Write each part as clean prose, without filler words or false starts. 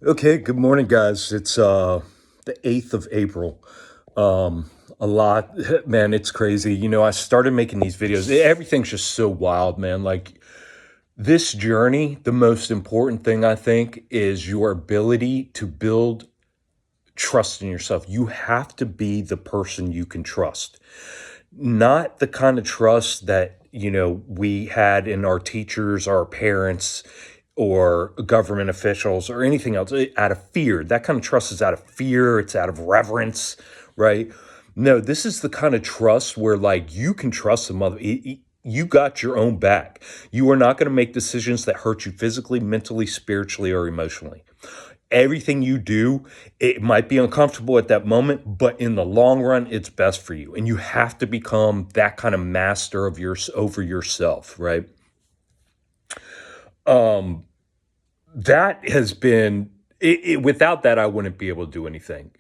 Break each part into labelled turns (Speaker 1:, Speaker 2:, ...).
Speaker 1: Okay, good morning, guys. It's the 8th of April. A lot, man, it's crazy. I started making these videos. Everything's just so wild, man. Like this journey, the most important thing I think is your ability to build trust in yourself. You have to be the person you can trust. Not the kind of trust that, we had in our teachers, our parents, or government officials or anything else out of fear. That kind of trust is out of fear, it's out of reverence, right? No, this is the kind of trust where like you can trust the mother. You got your own back. You are not going to make decisions that hurt you physically, mentally, spiritually, or emotionally. Everything you do, it might be uncomfortable at that moment, but in the long run, it's best for you. And you have to become that kind of master of yours over yourself, right? Um, that has been without that, I wouldn't be able to do anything.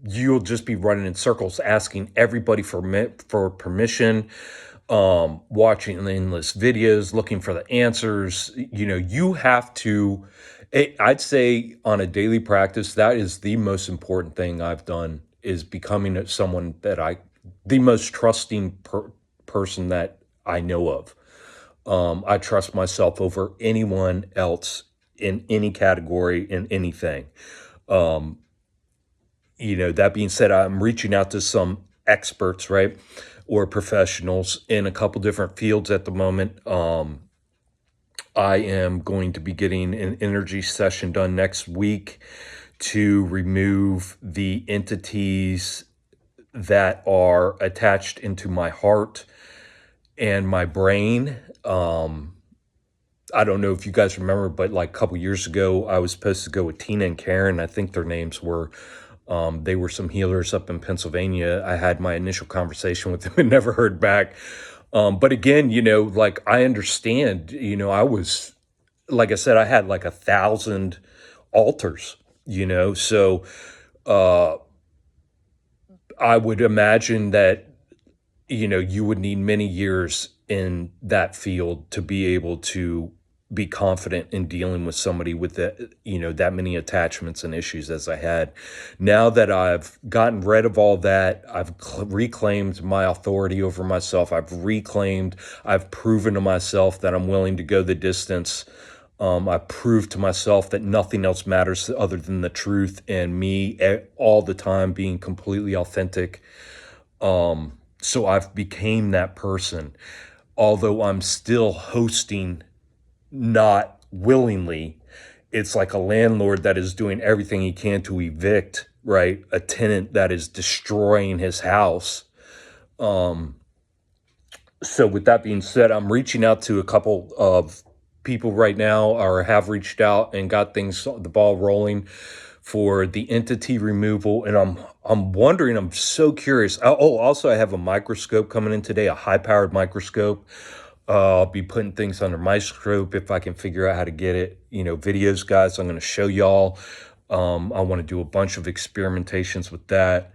Speaker 1: You'll just be running in circles, asking everybody for permission, watching endless videos, looking for the answers. You have to. I'd say on a daily practice, that is the most important thing I've done is becoming someone that the most trusting person that I know of. I trust myself over anyone else in any category in anything. Um, that being said, I'm reaching out to some experts, right? Or professionals in a couple different fields at the moment. I am going to be getting an energy session done next week to remove the entities that are attached into my heart and my brain. I don't know if you guys remember, but like a couple years ago, I was supposed to go with Tina and Karen. I think their names were. They were some healers up in Pennsylvania. I had my initial conversation with them and never heard back. But again, like I understand. I was, like I said, I had like 1,000 altars. So uh, I would imagine that you would need many years in that field to be able to be confident in dealing with somebody with that many attachments and issues as I had. Now that I've gotten rid of all that, I've reclaimed my authority over myself. I've proven to myself that I'm willing to go the distance. I proved to myself that nothing else matters other than the truth and me all the time being completely authentic. So I've became that person, although I'm still hosting not willingly. It's like a landlord that is doing everything he can to evict, right? A tenant that is destroying his house. Um, so with that being said, I'm reaching out to a couple of people right now, or have reached out and got the ball rolling for the entity removal. And I'm wondering, I'm so curious. Also I have a microscope coming in today, a high powered microscope. I'll be putting things under microscope if I can figure out how to get it. Videos, guys, I'm going to show y'all. I want to do a bunch of experimentations with that.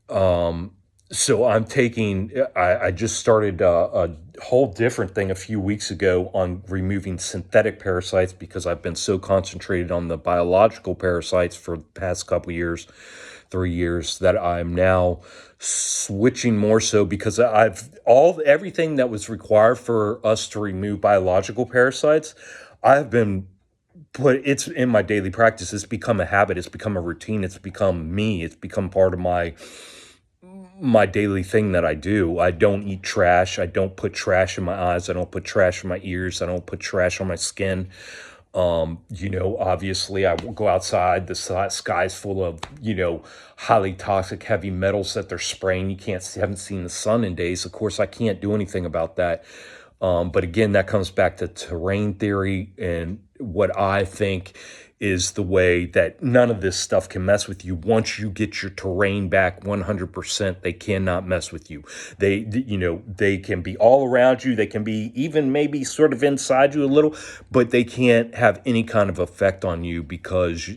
Speaker 1: Um, so I just started a whole different thing a few weeks ago on removing synthetic parasites because I've been so concentrated on the biological parasites for the past couple years, 3 years, that I'm now switching more so because everything that was required for us to remove biological parasites, I've been it's in my daily practice. It's become a habit. It's become a routine. It's become me. It's become part of my daily thing that I do. I don't eat trash. I don't put trash in my eyes. I don't put trash in my ears. I don't put trash on my skin. Obviously I will go outside. The sky's full of, highly toxic heavy metals that they're spraying. You haven't seen the sun in days. Of course, I can't do anything about that. But again, that comes back to terrain theory and what I think is the way that none of this stuff can mess with you. Once you get your terrain back 100%, they cannot mess with you. They can be all around you. They can be even maybe sort of inside you a little, but they can't have any kind of effect on you because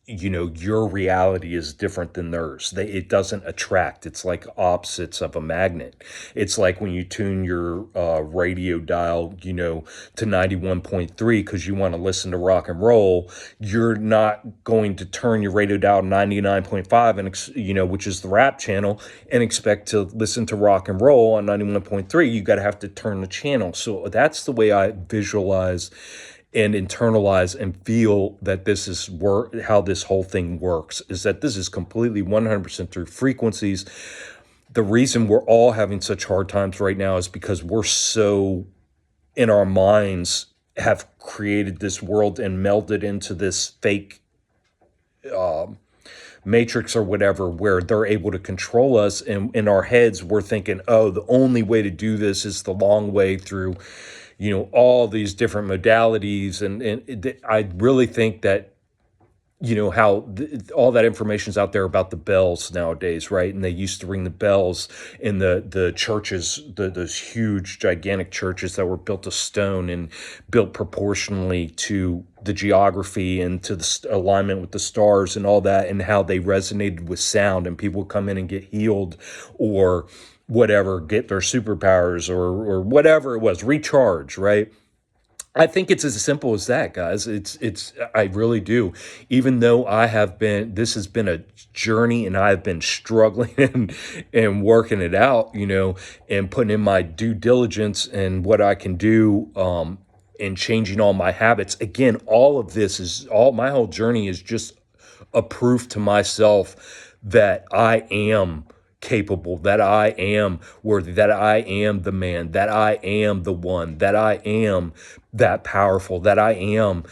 Speaker 1: your reality is different than theirs. It doesn't attract. It's like opposites of a magnet. It's like when you tune your radio dial, to 91.3 because you want to listen to rock and roll. You're not going to turn your radio dial to 99.5 and which is the rap channel, and expect to listen to rock and roll on 91.3. You got to have to turn the channel. So that's the way I visualize and internalize and feel that this is how this whole thing works, is that this is completely 100% through frequencies. The reason we're all having such hard times right now is because we're so in our minds have created this world and melded into this fake matrix or whatever, where they're able to control us. And in our heads, we're thinking, oh, the only way to do this is the long way through all these different modalities. And I really think that, how all that information's out there about the bells nowadays, right? And they used to ring the bells in the churches, those huge, gigantic churches that were built of stone and built proportionally to the geography and to the alignment with the stars and all that, and how they resonated with sound, and people would come in and get healed or whatever, get their superpowers or whatever it was, recharge, right? I think it's as simple as that, guys. I really do. Even though this has been a journey, and I've been struggling and working it out, and putting in my due diligence and what I can do, and changing all my habits. Again, my whole journey is just a proof to myself that I am capable, that I am worthy, that I am the man, that I am the one, that I am that powerful, that I am,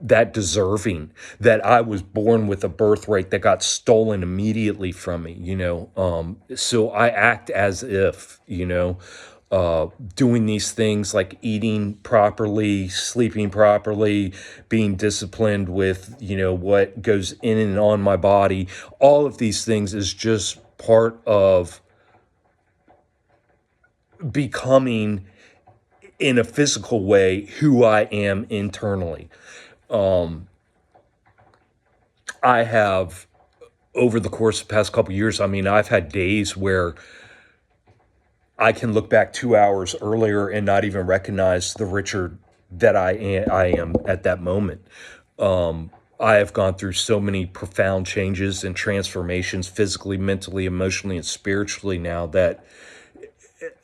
Speaker 1: that deserving, that I was born with a birthright that got stolen immediately from me, so I act as if, doing these things like eating properly, sleeping properly, being disciplined with, what goes in and on my body. All of these things is just part of becoming, in a physical way, who I am internally. I have, over the course of the past couple of years, I've had days where I can look back 2 hours earlier and not even recognize the Richard that I am at that moment. I have gone through so many profound changes and transformations physically, mentally, emotionally, and spiritually now, that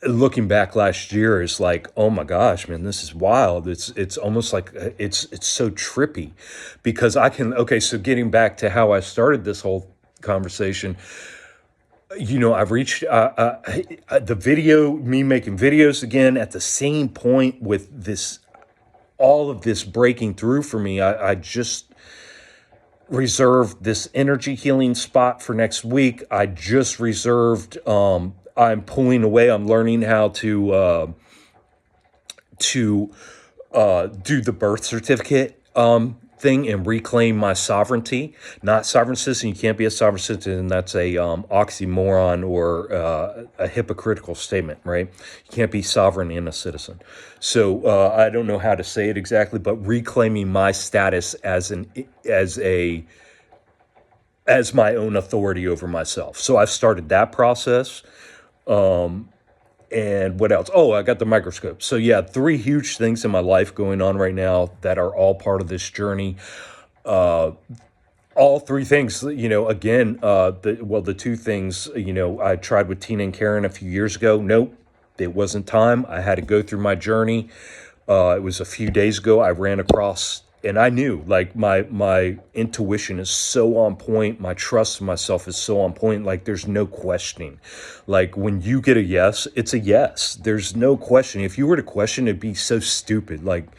Speaker 1: looking back last year is like, oh my gosh, man, this is wild. It's almost like it's so trippy, because so getting back to how I started this whole conversation, I've reached me making videos again at the same point with all of this breaking through for me. I just reserved this energy healing spot for next week. I just reserved, I'm pulling away. I'm learning how to do the birth certificate thing and reclaim my sovereignty. Not sovereign citizen. You can't be a sovereign citizen. That's a oxymoron or a hypocritical statement, right? You can't be sovereign and a citizen. So I don't know how to say it exactly, but reclaiming my status as my own authority over myself. So I've started that process. And what else? Oh, I got the microscope. So yeah, 3 huge things in my life going on right now that are all part of this journey. All 3 things, again, the 2 things, I tried with Tina and Karen a few years ago. Nope, it wasn't time. I had to go through my journey. It was a few days ago. I ran across, and I knew, like, my intuition is so on point. My trust in myself is so on point. Like, there's no questioning. Like, when you get a yes, it's a yes. There's no question. If you were to question, it'd be so stupid. Like,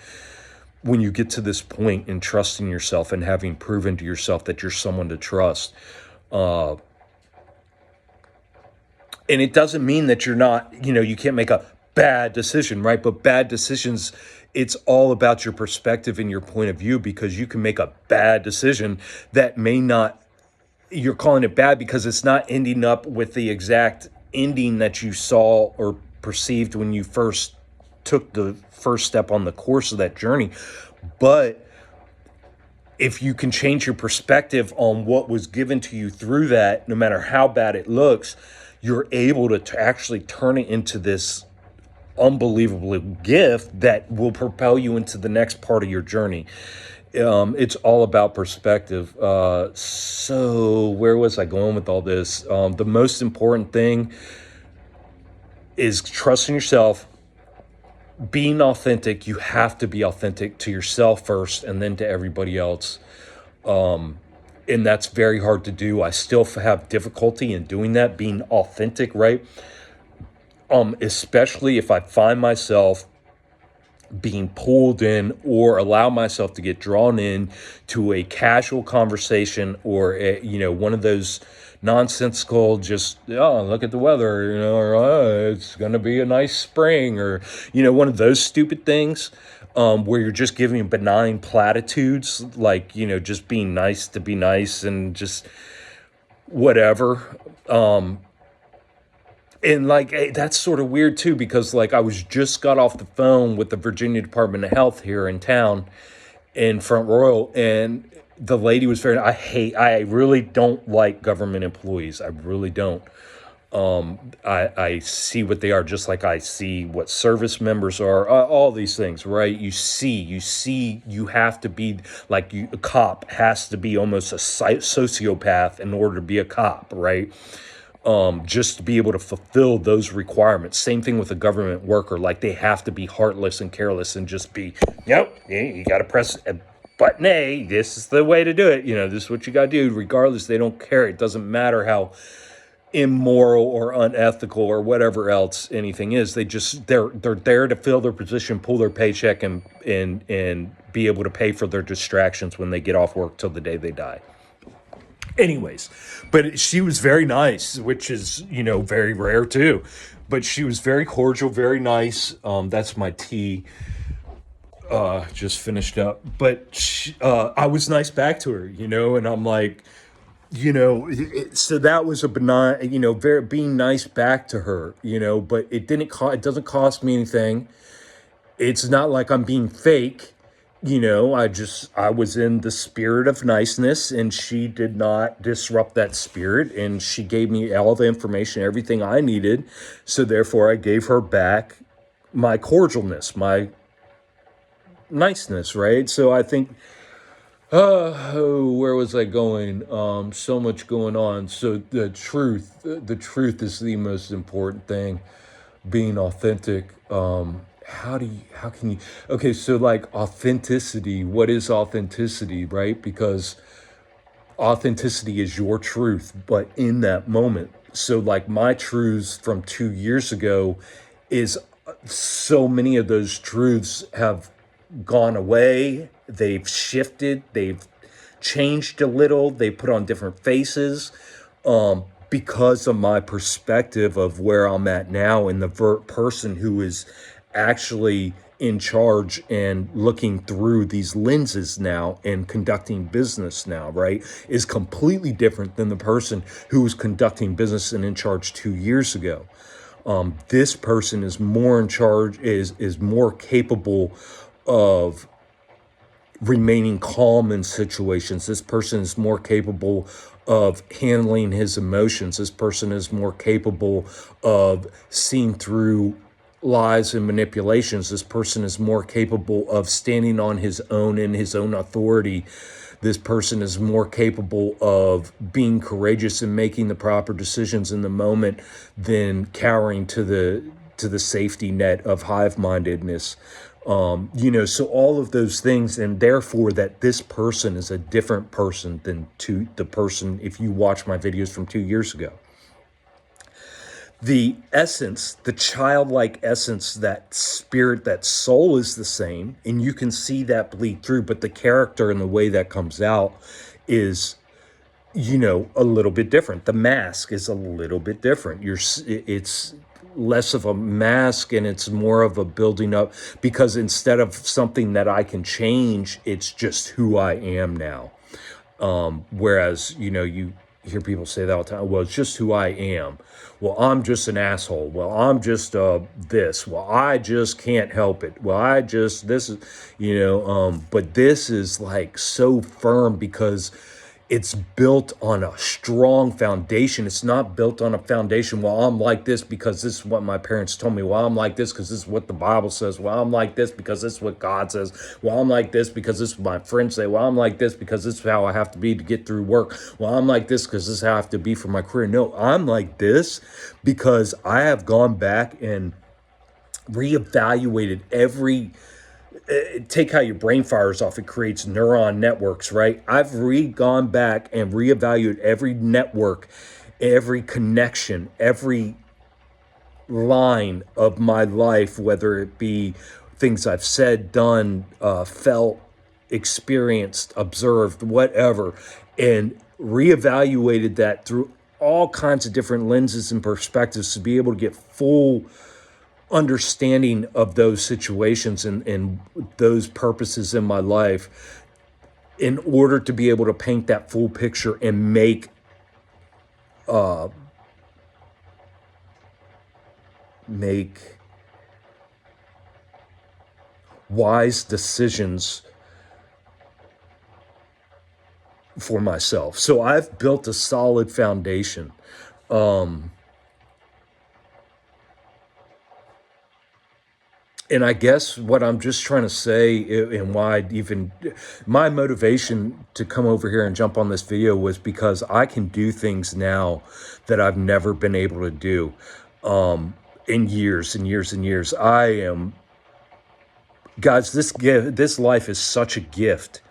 Speaker 1: when you get to this point in trusting yourself and having proven to yourself that you're someone to trust. And it doesn't mean that you're not, you can't make a bad decision, right? But bad decisions, it's all about your perspective and your point of view, because you can make a bad decision that may not, you're calling it bad because it's not ending up with the exact ending that you saw or perceived when you first took the first step on the course of that journey. But if you can change your perspective on what was given to you through that, no matter how bad it looks, you're able to actually turn it into this unbelievable gift that will propel you into the next part of your journey. It's all about perspective. So where was I going with all this? The most important thing is trusting yourself, being authentic. You have to be authentic to yourself first and then to everybody else. And that's very hard to do. I still have difficulty in doing that, being authentic, right? Especially if I find myself being pulled in or allow myself to get drawn in to a casual conversation or one of those nonsensical, just, oh, look at the weather, or it's going to be a nice spring, or one of those stupid things, where you're just giving benign platitudes, like just being nice to be nice and just whatever. And that's sort of weird too, because I was just got off the phone with the Virginia Department of Health here in town in Front Royal, and the lady was I really don't like government employees. I really don't. I see what they are, just like I see what service members are, all these things, right? You have to be a cop has to be almost a sociopath in order to be a cop, right? Just to be able to fulfill those requirements. Same thing with a government worker. They have to be heartless and careless and just be, yep, you got to press button A. This is the way to do it. This is what you got to do. Regardless, they don't care. It doesn't matter how immoral or unethical or whatever else anything is. They're there to fill their position, pull their paycheck, and be able to pay for their distractions when they get off work till the day they die. Anyways, but she was very nice, which is, very rare too. But she was very cordial, very nice. That's my tea. Just finished up. But I was nice back to her, and I'm like, so that was a benign, very being nice back to her, but it doesn't cost me anything. It's not like I'm being fake. I was in the spirit of niceness, and she did not disrupt that spirit, and she gave me all the information, everything I needed. So therefore I gave her back my cordialness, my niceness, right? So I think, where was I going? So much going on. So the truth is the most important thing, being authentic. How can you, okay, so authenticity, what is authenticity, right? Because authenticity is your truth, but in that moment. So my truths from 2 years ago is, so many of those truths have gone away. They've shifted, they've changed a little, they put on different faces, because of my perspective of where I'm at now, and the person who is actually in charge and looking through these lenses now and conducting business now, right, is completely different than the person who was conducting business and in charge 2 years ago. This person is more in charge, is more capable of remaining calm in situations. This person is more capable of handling his emotions. This person is more capable of seeing through lies and manipulations. This person is more capable of standing on his own in his own authority. This person is more capable of being courageous and making the proper decisions in the moment than cowering to the safety net of hive-mindedness. So all of those things, and therefore that this person is a different person than the person, if you watch my videos from 2 years ago. The essence, the childlike essence, that spirit, that soul is the same, and you can see that bleed through, but the character and the way that comes out is, a little bit different. The mask is a little bit different. It's less of a mask and it's more of a building up, because instead of something that I can change, it's just who I am now. Whereas, hear people say that all the time. Well, it's just who I am. Well, I'm just an asshole. Well, I'm just this. Well, I just can't help it. Well, I just this is, but this is like so firm because it's built on a strong foundation. It's not built on a foundation. Well, I'm like this because this is what my parents told me. Well, I'm like this because this is what the Bible says. Well, I'm like this because this is what God says. Well, I'm like this because this is what my friends say. Well, I'm like this because this is how I have to be to get through work. Well, I'm like this because this is how I have to be for my career. No, I'm like this because I have gone back and reevaluated every take how your brain fires off, it creates neuron networks, right? I've gone back and reevaluated every network, every connection, every line of my life, whether it be things I've said, done, felt, experienced, observed, whatever, and reevaluated that through all kinds of different lenses and perspectives to be able to get full understanding of those situations and those purposes in my life in order to be able to paint that full picture and make wise decisions for myself. So I've built a solid foundation. And I guess what I'm just trying to say and why even my motivation to come over here and jump on this video was because I can do things now that I've never been able to do in years and years and years. Guys, this life is such a gift.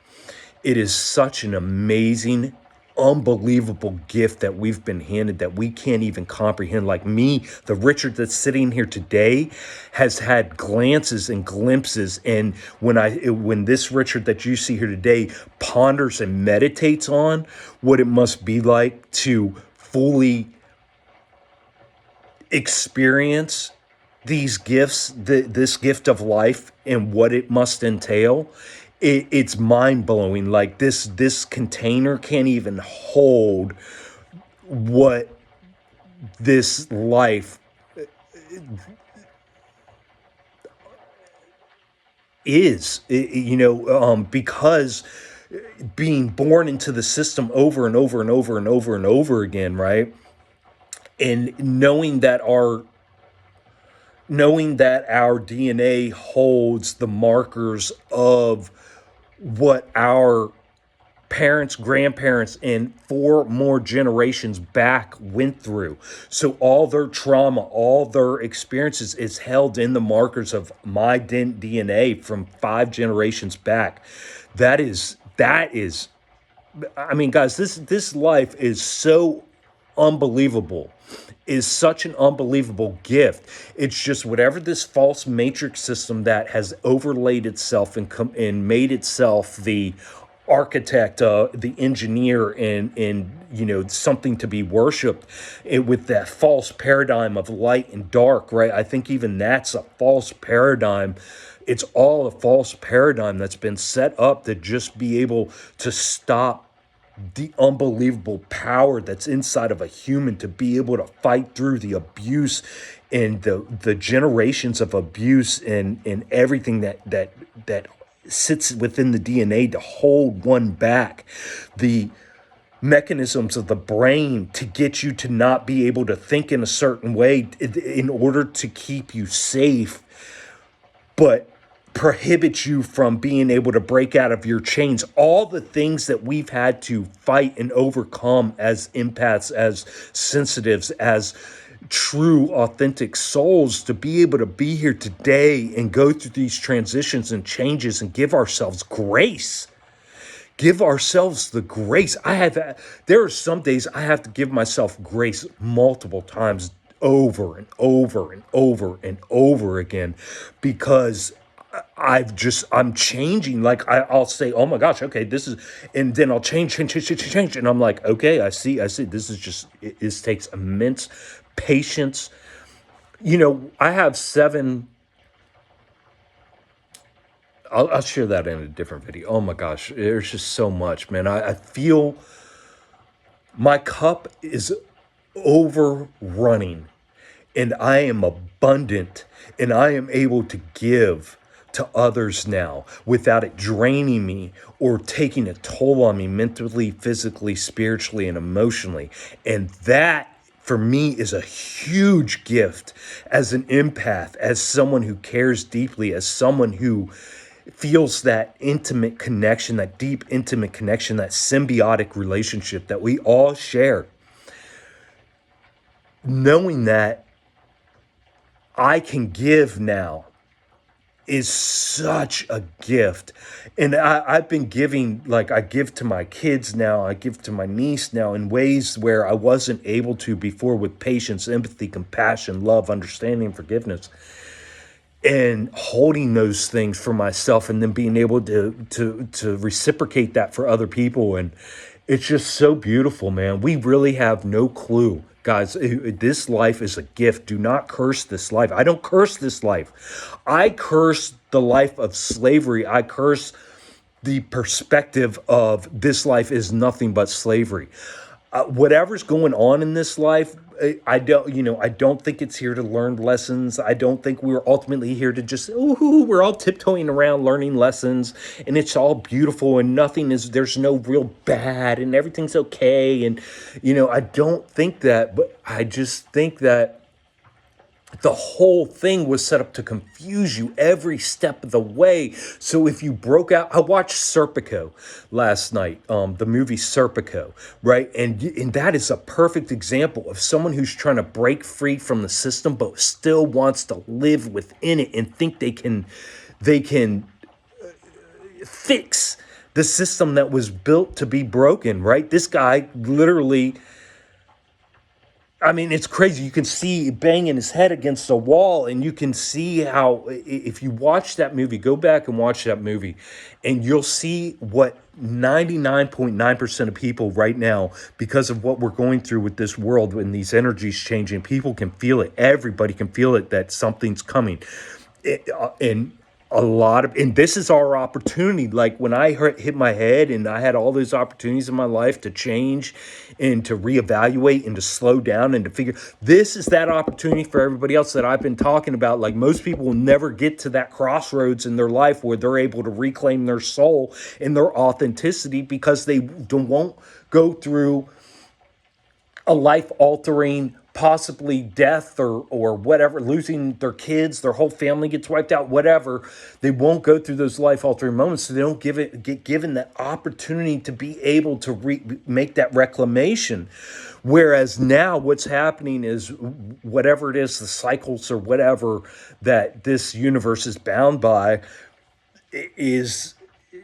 Speaker 1: It is such an amazing, unbelievable gift that we've been handed that we can't even comprehend. Like me, the Richard that's sitting here today has had glances and glimpses. And when this Richard that you see here today ponders and meditates on what it must be like to fully experience these gifts, this gift of life and what it must entail, it's mind blowing. Like this container can't even hold what this life is, because being born into the system over and over and over and over and over again, right? And knowing that our DNA holds the markers of what our parents, grandparents, and 4 more generations back went through. So all their trauma, all their experiences is held in the markers of my DNA from 5 generations back. That is, I mean, guys, this life is so unbelievable, is such an unbelievable gift. It's just whatever this false matrix system that has overlaid itself and made itself the architect, the engineer, and something to be worshipped, with that false paradigm of light and dark, right? I think even that's a false paradigm. It's all a false paradigm that's been set up to just be able to stop the unbelievable power that's inside of a human to be able to fight through the abuse and the generations of abuse and everything that sits within the DNA to hold one back. The mechanisms of the brain to get you to not be able to think in a certain way in order to keep you safe, but prohibits you from being able to break out of your chains. All the things that we've had to fight and overcome as empaths, as sensitives, as true, authentic souls, to be able to be here today and go through these transitions and changes and give ourselves grace. Give ourselves the grace. There are some days I have to give myself grace multiple times over and over and over and over again, because I'm changing. Like I'll say, oh my gosh, okay, this is, and then I'll change. And I'm like, okay, I see. This takes immense patience. I have 7, I'll share that in a different video. Oh my gosh, there's just so much, man. I feel My cup is overrunning, and I am abundant, and I am able to give to others now without it draining me or taking a toll on me mentally, physically, spiritually, and emotionally. And that for me is a huge gift as an empath, as someone who cares deeply, as someone who feels that intimate connection, that deep intimate connection, that symbiotic relationship that we all share. Knowing that I can give now is such a gift. And I've been giving, like, I give to my kids now, I give to my niece now in ways where I wasn't able to before, with patience, empathy, compassion, love, understanding, forgiveness, and holding those things for myself, and then being able to reciprocate that for other people. And it's just so beautiful, man. We really have no clue, guys. This life is a gift. Do not curse this life. I don't curse this life. I curse the life of slavery. I curse the perspective of this life is nothing but slavery. Whatever's going on in this life, I don't think it's here to learn lessons. I don't think we're ultimately here to just, ooh, we're all tiptoeing around learning lessons, and it's all beautiful, and there's no real bad, and everything's okay. And, I don't think that, but I just think that the whole thing was set up to confuse you every step of the way. So if you broke out, I watched Serpico last night, the movie Serpico, right? And that is a perfect example of someone who's trying to break free from the system, but still wants to live within it and think they can fix the system that was built to be broken, right? This guy literally, I mean, it's crazy. You can see banging his head against the wall, and you can see how, if you watch that movie, go back and watch that movie, and you'll see what 99.9% of people right now, because of what we're going through with this world and these energies changing, people can feel it. Everybody can feel it, that something's coming. And and this is our opportunity. Like when I hit my head, and I had all those opportunities in my life to change and to reevaluate and to slow down and to figure, this is that opportunity for everybody else that I've been talking about. Like, most people will never get to that crossroads in their life where they're able to reclaim their soul and their authenticity, because they won't go through a life altering, possibly death or whatever, losing their kids, their whole family gets wiped out, whatever. They won't go through those life altering moments, so they don't get given that opportunity to be able to make that reclamation. Whereas now what's happening is, whatever it is, the cycles or whatever that this universe is bound by is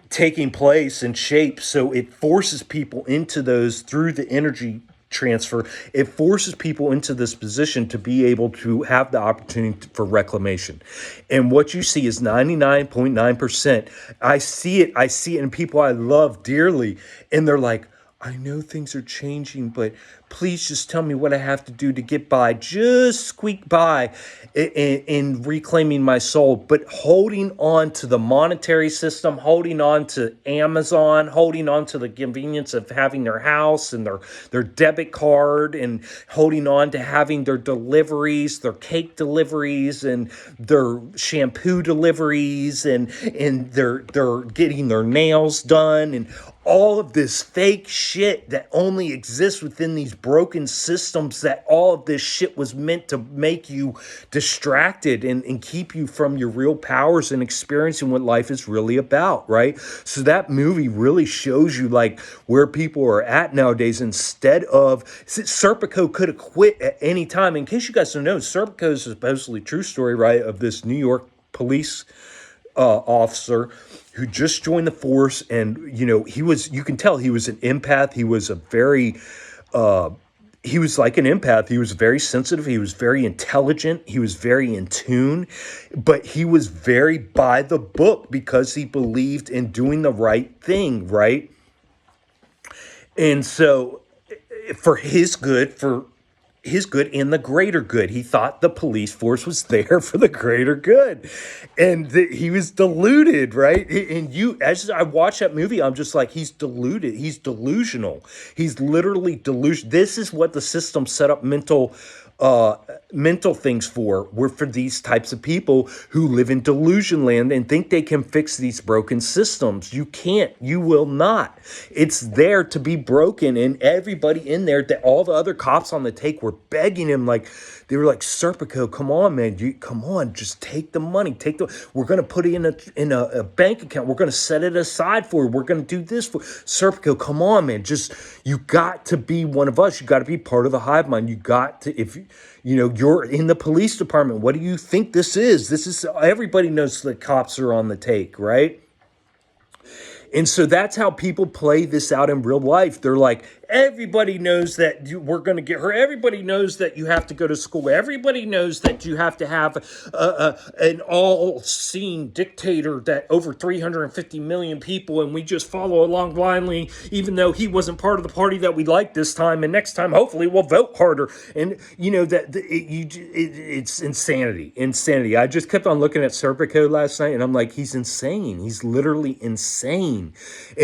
Speaker 1: taking place and shape. So it forces people into those, through the energy transfer, it forces people into this position to be able to have the opportunity for reclamation. And what you see is 99.9%. I see it in people I love dearly, and they're like, I know things are changing, but please just tell me what I have to do to get by, just squeak by in reclaiming my soul. But holding on to the monetary system, holding on to Amazon, holding on to the convenience of having their house and their debit card, and holding on to having their deliveries, their cake deliveries and their shampoo deliveries, and they're getting their nails done, and all of this fake shit that only exists within these broken systems, that all of this shit was meant to make you distracted and keep you from your real powers and experiencing what life is really about, right? So that movie really shows you like where people are at nowadays. Instead of, Serpico could have quit at any time. In case you guys don't know, Serpico is supposedly a true story, right, of this New York police officer who just joined the force. And you can tell he was an empath. He was he was like an empath. He was very sensitive. He was very intelligent. He was very in tune, but he was very by the book because he believed in doing the right thing, right? And so, for his good, for his good and the greater good. He thought the police force was there for the greater good. And he was deluded, right? And as I watch that movie, I'm just like, he's deluded. He's delusional. He's literally delusional. This is what the system set up mental things for. We're for these types of people who live in delusion land and think they can fix these broken systems. You can't. You will not. It's there to be broken. And everybody in there, all the other cops on the take were begging him, like, they were like, Serpico, come on, man. Come on, just take the money. We're going to put it in a bank account. We're going to set it aside for you. We're going to do this for Serpico. Come on, man. You got to be one of us. You got to be part of the hive mind. You got to, if you're in the police department, what do you think this is? Everybody knows the cops are on the take, right? And so that's how people play this out in real life. They're like, everybody knows that we're going to get her. Everybody knows that you have to go to school. Everybody knows that you have to have an all-seeing dictator that over 350 million people, and we just follow along blindly, even though he wasn't part of the party that we like this time. And next time, hopefully, we'll vote harder. And, it's insanity. Insanity. I just kept on looking at Serpico last night, and I'm like, he's insane. He's literally insane.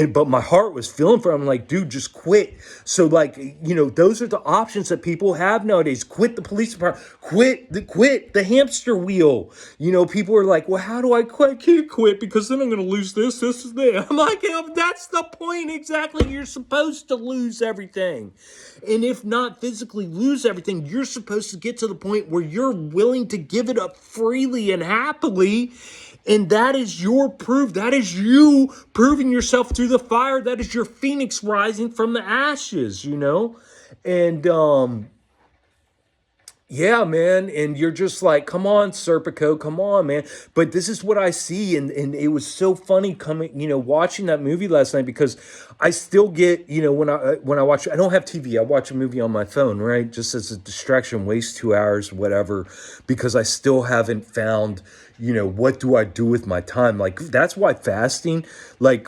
Speaker 1: But my heart was feeling for him. I'm like, dude, just quit. So, like, those are the options that people have nowadays. Quit the police department. Quit the hamster wheel. People are like, well, how do I quit? I can't quit because then I'm going to lose this is that. I'm like, yeah, that's the point exactly. You're supposed to lose everything. And if not physically lose everything, you're supposed to get to the point where you're willing to give it up freely and happily. And that is your proof. That is you proving yourself through the fire. That is your phoenix rising from the ashes, And, yeah, man. And you're just like, come on, Serpico, come on, man. But this is what I see. And it was so funny watching that movie last night, because I still get, when I watch, I don't have TV. I watch a movie on my phone, right? Just as a distraction, waste 2 hours, whatever, because I still haven't found, what do I do with my time? Like, that's why fasting, that's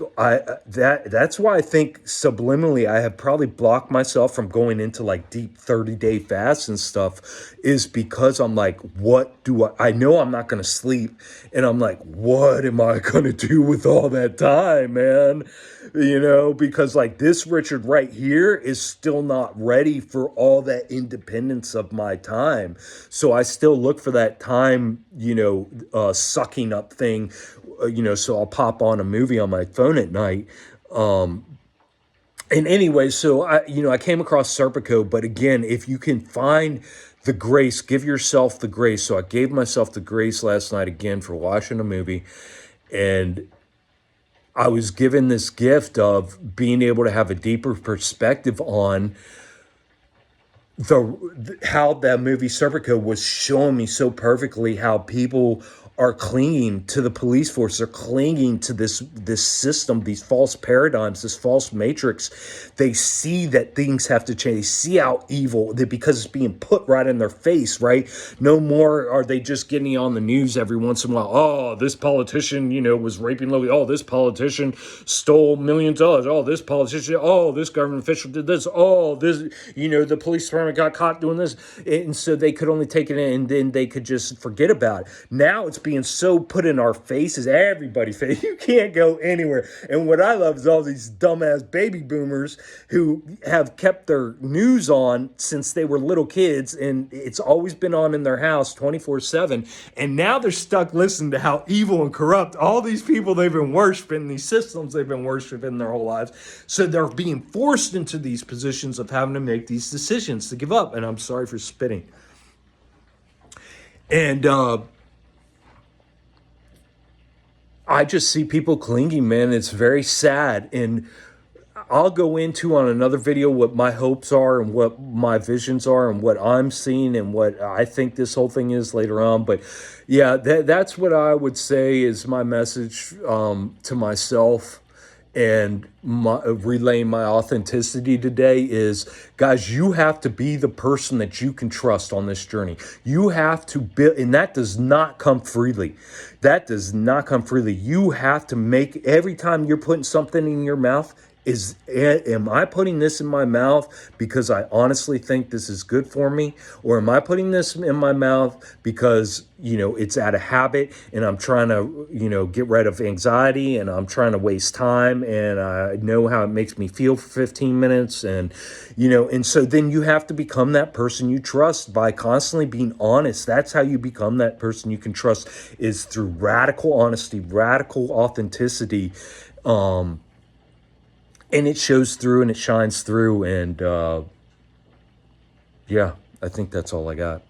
Speaker 1: why I think subliminally I have probably blocked myself from going into like deep 30-day fasts and stuff, is because I'm like, what do I know I'm not going to sleep. And I'm like, what am I going to do with all that time, man? Because like this Richard right here is still not ready for all that independence of my time. So I still look for that time, sucking up thing, so I'll pop on a movie on my phone at night. And anyway, so I came across Serpico, but again, if you can find the grace, give yourself the grace. So I gave myself the grace last night again for watching a movie, and I was given this gift of being able to have a deeper perspective on how that movie Serpico was showing me so perfectly how people are clinging to the police force. They're clinging to this system, these false paradigms, this false matrix. They see that things have to change. They see how evil, because it's being put right in their face, right? No more are they just getting on the news every once in a while. Oh, this politician, was raping Louis. Oh, this politician stole millions of dollars. Oh, this politician. Oh, this government official did this. Oh, this, the police department got caught doing this. And so they could only take it in, and then they could just forget about it. Now it's being so put in our faces, everybody's face. You can't go anywhere. And what I love is all these dumbass baby boomers who have kept their news on since they were little kids, and it's always been on in their house 24/7. And now they're stuck listening to how evil and corrupt all these people they've been worshiping, these systems they've been worshiping their whole lives. So they're being forced into these positions of having to make these decisions to give up. And I'm sorry for spitting. And I just see people clinging, man. It's very sad. And I'll go into on another video what my hopes are and what my visions are and what I'm seeing and what I think this whole thing is later on. But yeah, that's what I would say is my message to myself, and relaying my authenticity today is, guys, you have to be the person that you can trust on this journey. You have to build, and that does not come freely. That does not come freely. You have to make, every time you're putting something in your mouth, Am I putting this in my mouth because I honestly think this is good for me, or am I putting this in my mouth because it's out of habit and I'm trying to get rid of anxiety and I'm trying to waste time and I know how it makes me feel for 15 minutes and so then you have to become that person you trust by constantly being honest. That's how you become that person you can trust, is through radical honesty, radical authenticity. um and it shows through and it shines through. And yeah, I think that's all I got.